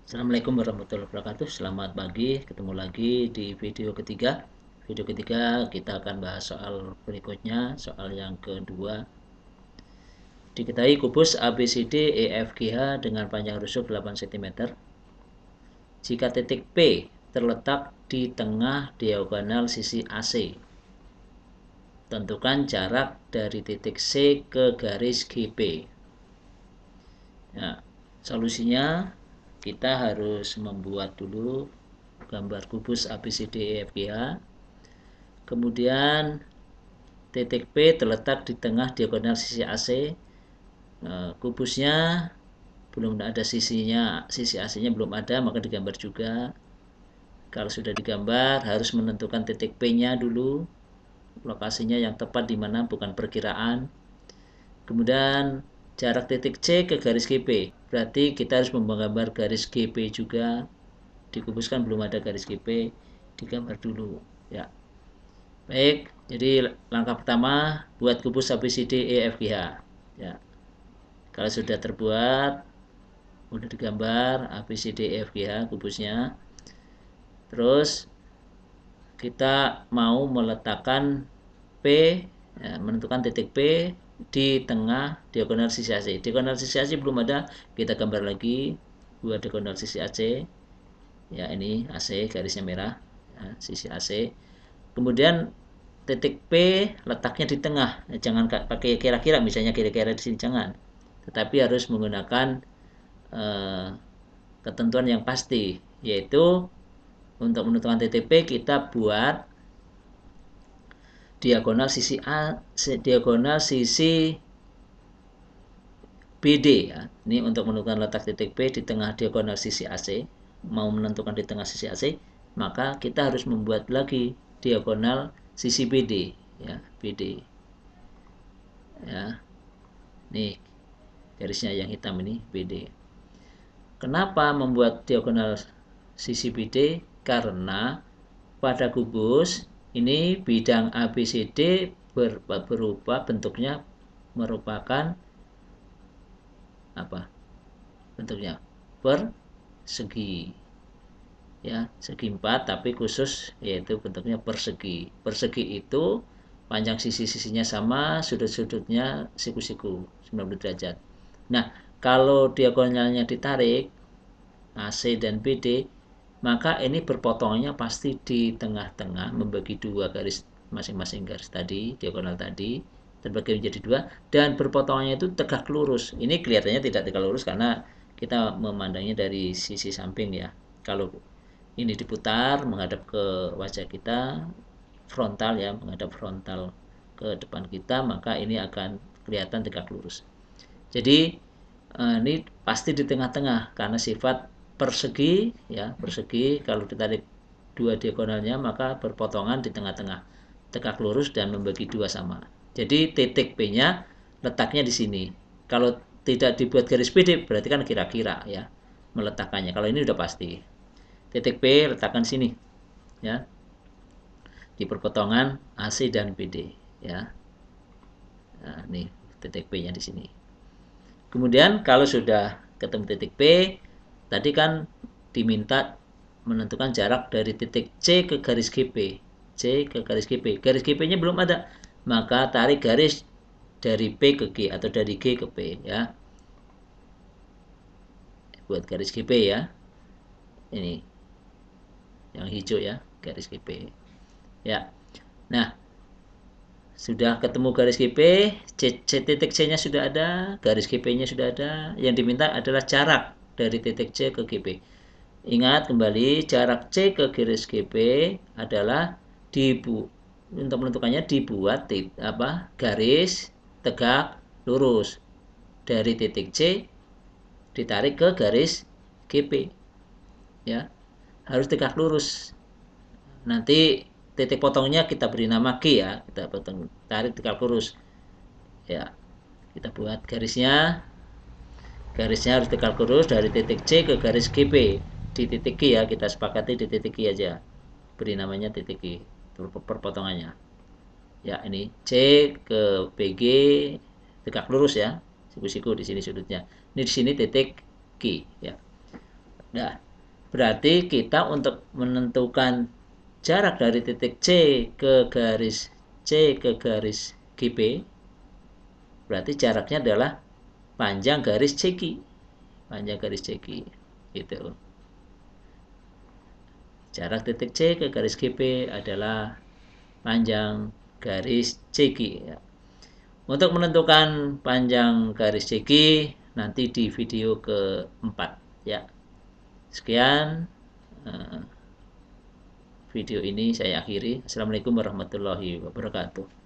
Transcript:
Assalamualaikum warahmatullahi wabarakatuh. Selamat pagi, ketemu lagi di video ketiga. Video ketiga kita akan bahas soal berikutnya, soal yang kedua. Diketahui kubus ABCD EFGH dengan panjang rusuk 8 cm. Jika titik P terletak di tengah diagonal sisi AC, tentukan jarak dari titik C ke garis GP. Nah, solusinya kita harus membuat dulu gambar kubus ABCD EFGH. Kemudian titik P terletak di tengah diagonal sisi AC. Kubusnya belum ada sisinya, sisi AC-nya belum ada, maka digambar juga. Kalau sudah digambar, harus menentukan titik P-nya dulu, lokasinya yang tepat di mana, bukan perkiraan. Kemudian jarak titik C ke garis GP, berarti kita harus menggambar garis GP juga. Di kubus kan belum ada garis GP, digambar dulu ya. Baik, jadi langkah pertama buat kubus ABCD EFGH ya. Kalau sudah terbuat, udah digambar ABCD EFGH kubusnya, terus kita mau meletakkan P ya, menentukan titik P di tengah diagonal sisi AC. Diagonal sisi AC belum ada, kita gambar lagi buat diagonal sisi AC ya. Ini AC garisnya merah ya, sisi AC. Kemudian titik P letaknya di tengah, jangan pakai kira-kira, misalnya kira-kira di sini, jangan, tetapi harus menggunakan ketentuan yang pasti, yaitu untuk menentukan titik P kita buat diagonal sisi A, diagonal sisi BD ya. Ini untuk menentukan letak titik P di tengah diagonal sisi AC. Mau menentukan di tengah sisi AC, maka kita harus membuat lagi diagonal sisi BD ya, BD. Ya. Nih, garisnya yang hitam ini BD. Kenapa membuat diagonal sisi BD? Karena pada kubus ini bidang ABCD berupa bentuknya merupakan apa? Bentuknya persegi. Ya, segi 4 tapi khusus yaitu bentuknya persegi. Persegi itu panjang sisi-sisinya sama, sudut-sudutnya siku-siku 90 derajat. Nah, kalau diagonalnya ditarik AC dan BD, maka ini berpotongnya pasti di tengah-tengah, membagi dua garis masing-masing garis tadi, diagonal tadi, terbagi menjadi dua, dan berpotongnya itu tegak lurus. Ini kelihatannya tidak tegak lurus karena kita memandangnya dari sisi samping ya. Kalau ini diputar menghadap ke wajah kita, frontal ya, menghadap frontal ke depan kita, maka ini akan kelihatan tegak lurus. Jadi ini pasti di tengah-tengah karena sifat persegi ya, persegi kalau ditarik dua diagonalnya maka berpotongan di tengah-tengah, tegak lurus dan membagi dua sama. Jadi titik P-nya letaknya di sini. Kalau tidak dibuat garis PD berarti kan kira-kira ya meletakkannya. Kalau ini udah pasti. Titik P letakkan sini ya, di perpotongan AC dan BD ya. Nah, nih titik P-nya di sini. Kemudian kalau sudah ketemu titik P, tadi kan diminta menentukan jarak dari titik C ke garis GP. C ke garis GP. Garis GP-nya belum ada, maka tarik garis dari P ke G atau dari G ke P ya. Buat garis GP ya. Ini yang hijau ya, garis GP. Ya. Nah, sudah ketemu garis GP, titik C-nya sudah ada, garis GP-nya sudah ada. Yang diminta adalah jarak dari titik C ke GP. Ingat kembali, jarak C ke garis GP adalah untuk menentukannya dibuat garis tegak lurus dari titik C ditarik ke garis GP ya, harus tegak lurus. Nanti titik potongnya kita beri nama G ya, kita potong, tarik tegak lurus ya. Kita buat garisnya harus tegak lurus dari titik C ke garis GP. Di titik G ya, kita sepakati di titik G aja, beri namanya titik G perpotongannya ya. Ini C ke PG tegak lurus ya, siku-siku di sini sudutnya. Ini di sini titik G ya. Nah, berarti kita untuk menentukan jarak dari titik C ke garis GP, berarti jaraknya adalah panjang garis CQ. Panjang garis CQ. Gitu. Jarak titik C ke garis GP adalah panjang garis CQ. Ya. Untuk menentukan panjang garis CQ, nanti di video keempat. Ya. Sekian video ini saya akhiri. Assalamualaikum warahmatullahi wabarakatuh.